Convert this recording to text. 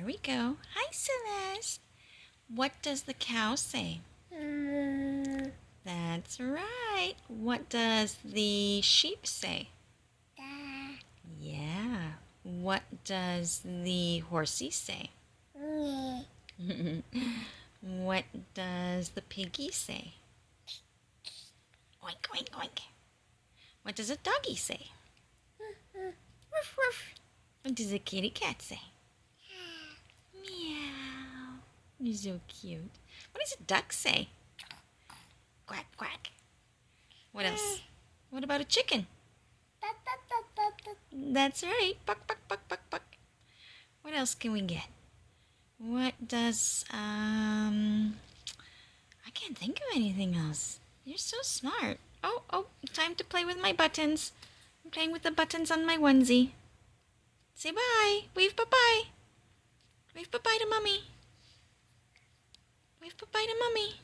There we go. Hi, Celeste. What does the cow say? That's right. What does the sheep say? Yeah. What does the horsey say? What does the piggy say? Oink, oink, oink. What does a doggy say? Ruff, ruff. What does a kitty cat say? Meow. You're so cute. What does a duck say? Quack, quack. What else? What about a chicken? That's right. Buck, buck, buck, buck, buck. What else can we get? What does, I can't think of anything else. You're so smart. Oh, time to play with my buttons. I'm playing with the buttons on my onesie. Say bye. Wave bye-bye. Wave bye-bye to Mommy. Wave bye-bye to Mommy.